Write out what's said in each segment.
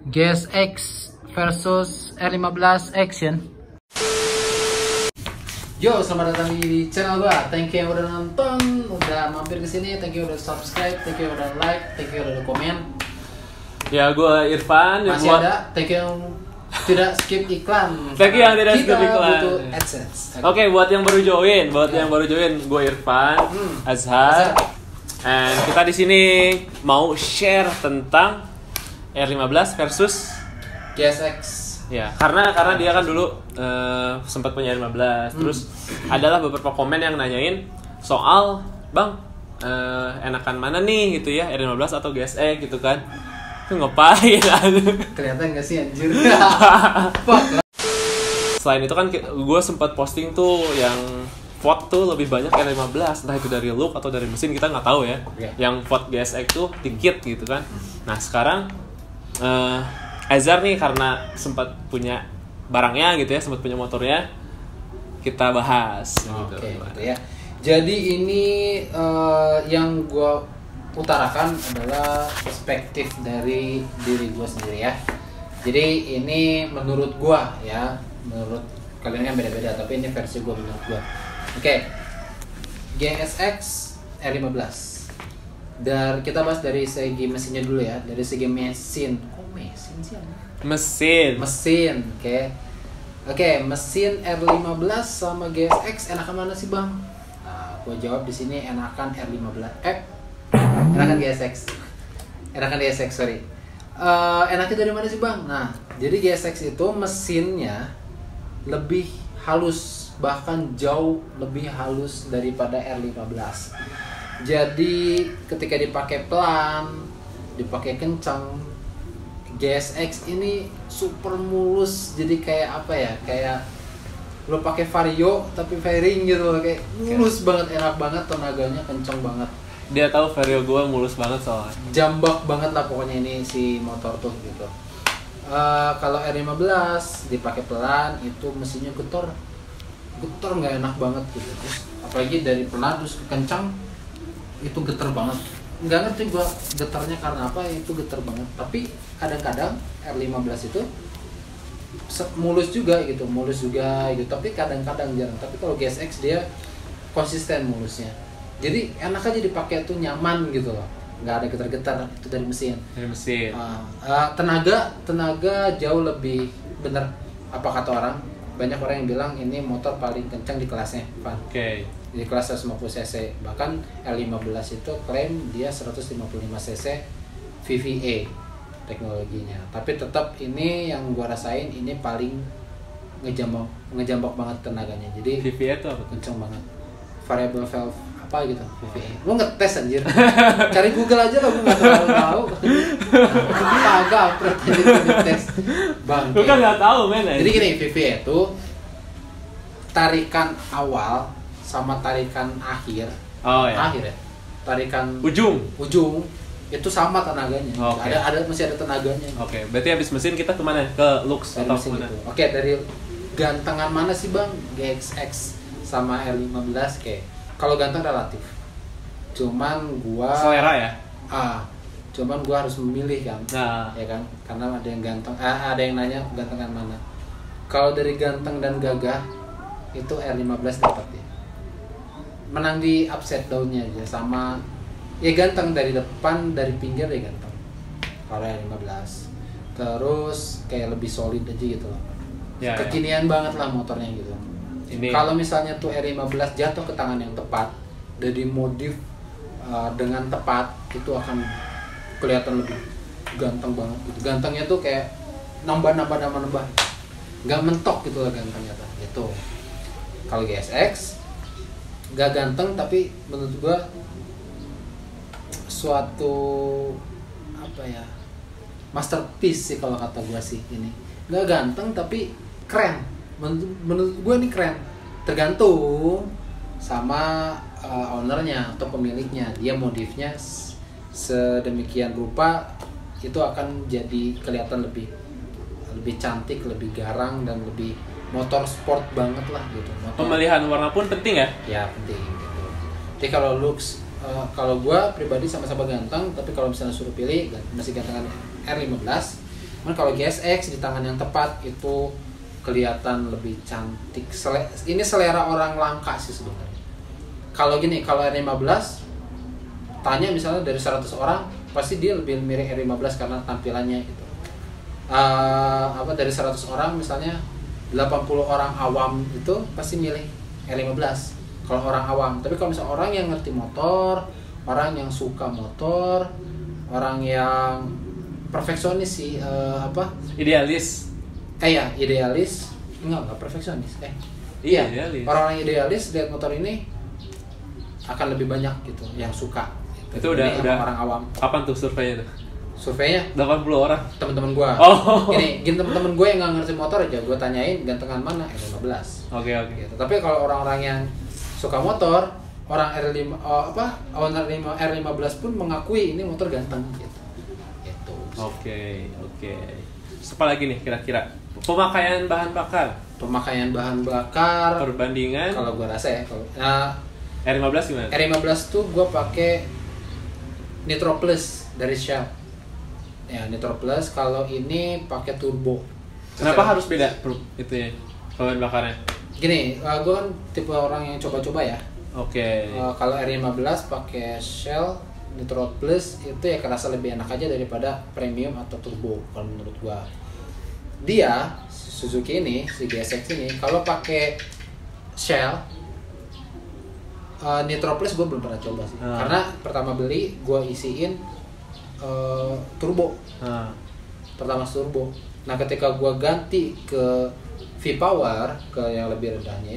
GSX versus R15 Action. Yo, selamat datang di channel gua. Thank you yang udah nonton, udah mampir ke sini, thank you udah subscribe, thank you udah like, thank you udah komen. Ya, gua Irfan. Masih ada, thank you yang tidak skip iklan. Thank you yang tidak skip iklan. Kita butuh AdSense. Oke, buat yang baru join, gua Irfan Azhar. And kita di sini mau share tentang R15 versus GSX. ya, karena dia kan dulu sempat punya R15. Terus adalah beberapa komen yang nanyain soal, "Bang, enakan mana nih gitu ya, R15 atau GSX gitu kan?" Itu ngapain? Kelihatan gak sih anjir? Selain itu kan gue sempat posting tuh yang vote tuh lebih banyak R15, entah itu dari look atau dari mesin, kita nggak tahu ya. Yang vote GSX tuh dikit gitu kan. Nah sekarang Azhar nih karena sempat punya barangnya gitu ya, sempat punya motornya, kita bahas. Oke, gitu ya. Jadi ini yang gue utarakan adalah perspektif dari diri gue sendiri ya. Jadi ini menurut gue ya, menurut kalian kan beda-beda, tapi ini versi gue menurut gue. Oke, GSX R15. Dan kita bahas dari segi mesinnya dulu ya, dari segi mesin. Kok mesin sih? Mesin, oke. Oke, mesin R15 sama GSX enakan mana sih bang? Nah, gue jawab di sini enakan R15. Enakan GSX. Sorry. Enaknya dari mana sih bang? Nah, jadi GSX itu mesinnya lebih halus, bahkan jauh lebih halus daripada R15. Jadi ketika dipakai pelan, dipakai kencang, GSX ini super mulus. Jadi kayak apa ya? Kayak lo pakai Vario tapi fairing gitu loh, kayak mulus banget, enak banget, tenaganya kencang banget. Dia tahu Vario gue mulus banget soalnya. Jambak banget lah pokoknya ini si motor tuh gitu. Kalau R15 dipakai pelan itu mesinnya getar nggak enak banget gitu. Terus apalagi dari pelan terus ke kencang itu getar banget. Nggak ngerti gua getarnya karena apa, itu getar banget. Tapi kadang-kadang R15 itu mulus juga gitu. Tapi kadang-kadang jarang. Tapi kalau GSX dia konsisten mulusnya. Jadi enak aja dipakai tuh, nyaman gitu loh, nggak ada getar-getar, itu dari mesin. Tenaga jauh lebih bener, apa kata orang, banyak orang yang bilang ini motor paling kencang di kelasnya, Pak. Di kelas 150 cc, bahkan R15 itu klaim dia 155 cc VVA teknologinya. Tapi tetap ini yang gua rasain ini paling ngejambak banget tenaganya. Jadi VVA itu apa? Kencang banget. Variable valve apa gitu, VVA. Lu ngetes anjir. Cari Google aja lah, gue nggak terlalu tahu. Kagak ngetes. Bang. Lu kan nggak tahu men. Jadi gini, VVA itu tarikan awal sama tarikan akhir. Oh ya. Akhir ya. Tarikan ujung itu sama tenaganya. Masih ada tenaganya. Oke, berarti habis mesin kita kemana? Ke looks atau kemana? Gitu. Oke, dari gantengan mana sih bang? GSX sama R15 kayak. Kalau ganteng relatif, cuman gua selera ya. Cuman gua harus memilih kan, ya kan, karena ada yang ganteng, ada yang nanya gantengan mana. Kalau dari ganteng dan gagah itu R15 dapat ya. Menang di upside downnya aja, sama ya ganteng dari depan, dari pinggir ya ganteng. Kalau R15, terus kayak lebih solid aja gitu loh. Kekinian banget lah motornya gitu. Kalau misalnya tuh R15 jatuh ke tangan yang tepat, dari modif dengan tepat, itu akan kelihatan lebih ganteng banget gitu. Gantengnya tuh kayak nambah, nggak mentok gitu lah gantengnya tuh. Gitu. Kalau GSX nggak ganteng, tapi menurut gua suatu apa ya, masterpiece sih kalau kata gua sih. Ini nggak ganteng tapi keren. Menurut gue ini keren, tergantung sama ownernya atau pemiliknya. Dia modifnya sedemikian rupa itu akan jadi kelihatan lebih cantik, lebih garang, dan lebih motor sport banget lah gitu. Pemilihan warna pun penting ya? Ya penting gitu. Jadi kalau looks, kalau gue pribadi sama-sama ganteng, tapi kalau misalnya suruh pilih masih gantengan R15. Cuman kalau GSX di tangan yang tepat itu kelihatan lebih cantik. Ini selera orang langka sih sebenarnya. Kalau gini, kalau R15 tanya misalnya dari 100 orang pasti dia lebih mirip R15 karena tampilannya gitu. Dari 100 orang misalnya 80 orang awam itu pasti milih R15 kalau orang awam. Tapi kalau misalnya orang yang ngerti motor, orang yang suka motor, orang yang perfeksionis sih, idealis. Ya, idealis. Enggak perfeksionis. Iya, idealis. Orang-orang idealis lihat motor ini akan lebih banyak gitu yang suka. Itu udah orang awam. Kapan tuh surveinya tuh? Surveinya 80 orang. Teman-teman gua. Oh. Gini teman-teman gue yang nggak ngerti motor aja gua tanyain gantengan mana R15. Oke. Gitu. Tapi kalau orang-orang yang suka motor, orang owner R15 pun mengakui ini motor ganteng gitu. Gitu. Oke. Apa lagi nih kira-kira? Pemakaian bahan bakar. Perbandingan. Kalau gua rasa ya, R15 gimana? R15 tuh gua pakai Nitro Plus dari Shell. Ya, Nitro Plus. Kalau ini pakai turbo. Kenapa harus beda itu ya? Bahan bakarnya? Gini, gua kan tipe orang yang coba-coba ya. Oke. Kalau R15 pakai Shell Nitro Plus itu ya kerasa lebih enak aja daripada premium atau turbo kalau menurut gua. Dia Suzuki ini, si GSX ini kalau pakai Shell Nitro Plus gue belum pernah coba sih. Karena pertama beli gue isiin turbo. Pertama turbo. Nah ketika gue ganti ke V-Power ke yang lebih rendahnya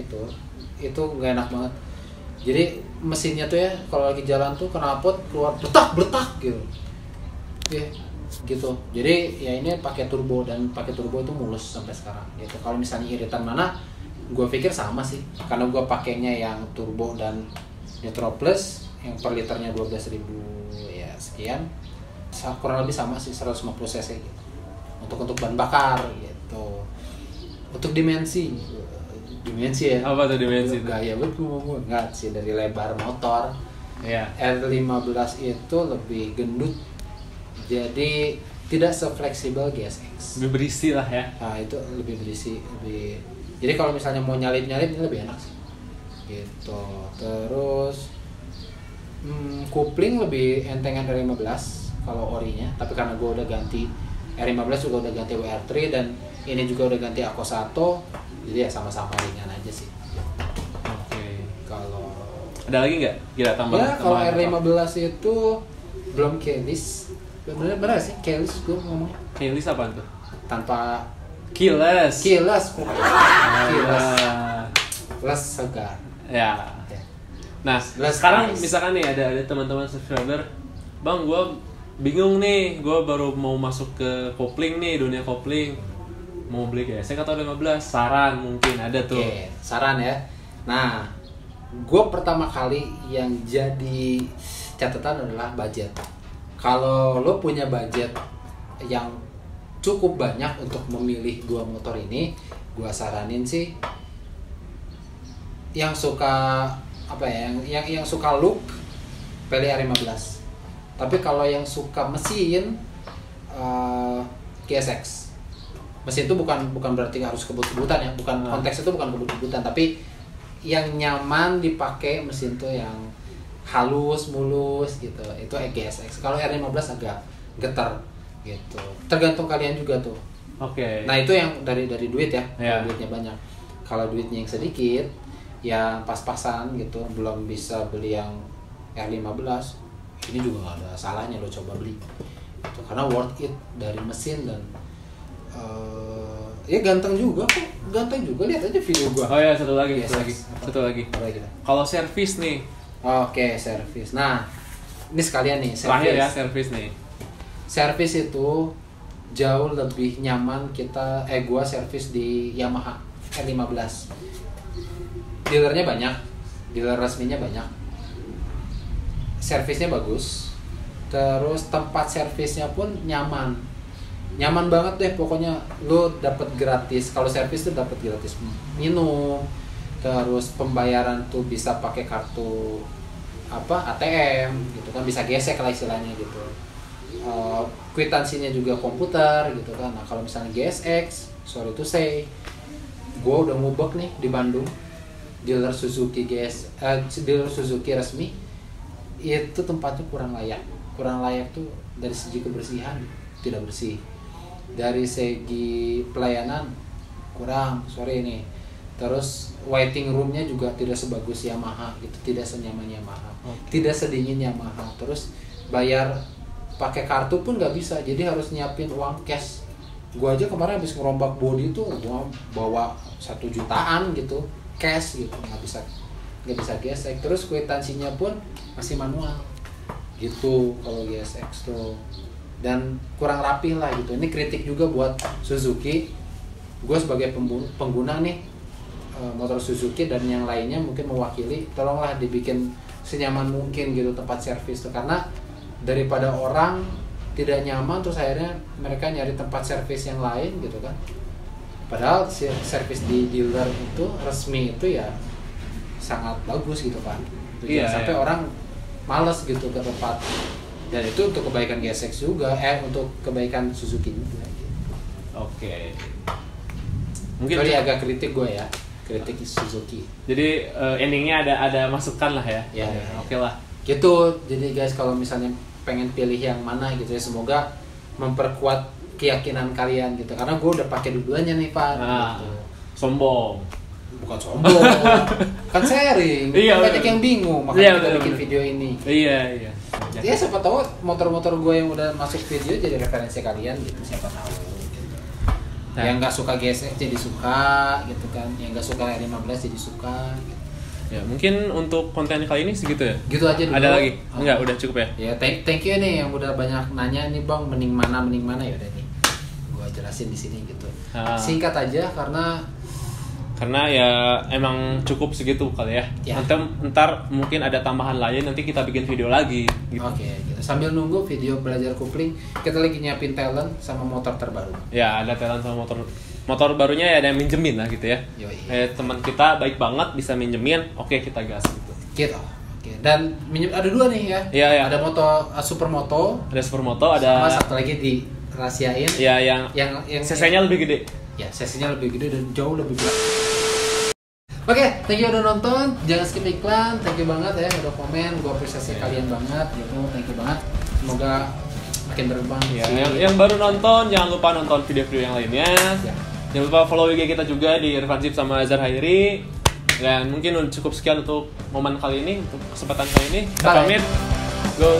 itu nggak enak banget. Jadi mesinnya tuh ya kalau lagi jalan tuh knalpot keluar bertak gitu. Gitu. Jadi ya ini pakai turbo dan pakai turbo itu mulus sampai sekarang. Gitu. Kalau misalnya iritan mana, gue pikir sama sih. Karena gue pakainya yang turbo dan Nitro Plus yang per liternya 12.000 ya sekian. Kurang lebih sama sih 150 cc gitu. Untuk bahan bakar gitu. Untuk dimensi ya. Apa tuh dimensi itu? Gaya gue ngomong enggak sih dari lebar motor. Iya. R15 itu lebih gendut. Jadi tidak sefleksibel GSX. Lebih berisi lah ya. Nah, itu lebih berisi, Jadi kalau misalnya mau nyalip ini lebih enak sih. Gitu. Terus kopling lebih entengan R15 kalau orinya, tapi karena gue udah ganti R15 juga udah ganti WR3 dan ini juga udah ganti Akosato, jadi ya sama-sama ringan aja sih. Oke. Kalau ada lagi nggak? Kira tambah? Ya kalau R15 itu belum keyless. Bener sih keyless gue ngomongnya. Keyless apa tuh? Tanpa keyless. Keyless segar. Ya. Nah, sekarang misalkan nih ada teman-teman subscriber, Bang, gue bingung nih, gue baru mau masuk ke kopling nih, dunia kopling, mau beli GSX atau 15, saran mungkin ada tuh. Oke, saran ya. Nah, gue pertama kali yang jadi catatan adalah budget. Kalau lo punya budget yang cukup banyak untuk memilih dua motor ini, gue saranin sih yang suka yang suka look pilih R15. Tapi kalau yang suka mesin GSX. Mesin itu bukan berarti harus kebut-kebutan ya, bukan konteks itu bukan kebut-kebutan, tapi yang nyaman dipakai mesin tuh yang halus, mulus gitu. Itu GSX. Kalau R15 agak getar gitu. Tergantung kalian juga tuh. Oke. Nah, itu yang dari duit ya. Yeah. Duitnya banyak. Kalau duitnya yang sedikit, ya pas-pasan gitu, belum bisa beli yang R15. Ini juga nggak ada salahnya lo coba beli. Gitu. Karena worth it dari mesin dan ya ganteng juga kok. Ganteng juga, lihat aja video gua. Oh ya, satu lagi. Apa lagi? Kalau servis nih. Oke, servis. Nah, ini sekalian nih servis. Terakhir ya servis nih. Servis itu jauh lebih nyaman gua servis di Yamaha R15. Dealernya banyak, dealer resminya banyak. Servisnya bagus. Terus tempat servisnya pun nyaman. Nyaman banget deh pokoknya. Lu dapat gratis. Kalau servis tuh dapat gratis minum. Terus pembayaran tuh bisa pakai kartu ATM gitu kan, bisa gesek lah istilahnya gitu. kwitansinya juga komputer gitu kan. Nah kalau misalnya GSX, sorry to say, gue udah ngubek nih di Bandung, dealer Suzuki dealer Suzuki resmi, itu tempatnya kurang layak tuh dari segi kebersihan tidak bersih, dari segi pelayanan kurang, sorry nih. Terus waiting roomnya juga tidak sebagus Yamaha gitu, tidak senyaman Yamaha, tidak sedingin Yamaha. Terus bayar pakai kartu pun nggak bisa, jadi harus nyiapin uang cash. Gua aja kemarin habis ngerombak body tuh gua bawa 1 jutaan gitu cash gitu, nggak bisa gesek. Terus kwitansinya pun masih manual gitu kalau GSX tuh, dan kurang rapih lah gitu. Ini kritik juga buat Suzuki. Gue sebagai pengguna nih motor Suzuki dan yang lainnya mungkin mewakili, tolonglah dibikin senyaman mungkin gitu tempat servis tuh, karena daripada orang tidak nyaman terus akhirnya mereka nyari tempat servis yang lain gitu kan. Padahal servis di dealer itu resmi itu ya sangat bagus gitu kan. Sampai orang males gitu ke tempat, dan itu untuk kebaikan GSX juga, untuk kebaikan Suzuki juga gitu. Oke. Mungkin sorry agak kritik gue ya, kritik Suzuki. Jadi endingnya ada masukan lah ya. Ya. Oke lah. Gitu. Jadi guys kalau misalnya pengen pilih yang mana gitu ya, semoga memperkuat keyakinan kalian gitu. Karena gue udah pakai dua-duanya nih Pak. Gitu. Sombong. Bukan sombong. Kan sharing. Iya, banyak yang bingung makanya kita bikin video ini. Iya. Ya siapa tahu motor-motor gue yang udah masuk video jadi referensi kalian gitu, siapa tahu. Nah. Yang nggak suka GSX jadi suka gitu kan, yang nggak suka R15 jadi suka gitu. Ya mungkin untuk konten kali ini segitu ya. Gitu aja dulu. Ada lagi? Enggak, udah cukup ya. Ya thank you nih yang udah banyak nanya nih Bang, mending mana ya udah nih. Gua jelasin di sini gitu. Singkat aja karena ya emang cukup segitu kali ya. Ntar mungkin ada tambahan lain, nanti kita bikin video lagi gitu. Oke, gitu. Sambil nunggu video belajar kopling, kita lagi nyiapin talent sama motor terbaru. Ya, ada talent sama motor barunya ya, ada yang minjemin lah gitu ya. Teman kita baik banget bisa minjemin, oke kita gas gitu. Oke. Dan ada 2 nih ya. Iya. Ada Supermoto. Ada Supermoto, ada sama satu lagi dirahasiain. Ya, yang cc-nya lebih gede. Ya, cc-nya lebih gede dan jauh lebih berat. Oke, thank you udah nonton. Jangan skip iklan. Thank you banget ya udah komen. Gue apresiasi kalian banget gitu. Thank you banget. Semoga makin berkembang. Ya, yang baru nonton jangan lupa nonton video-video yang lainnya. Ya. Jangan lupa follow IG kita juga di Irfan Zip sama Azhar Hairi. Dan mungkin cukup sekian untuk momen kali ini, untuk kesempatan kali ini. Kita pamit. Go.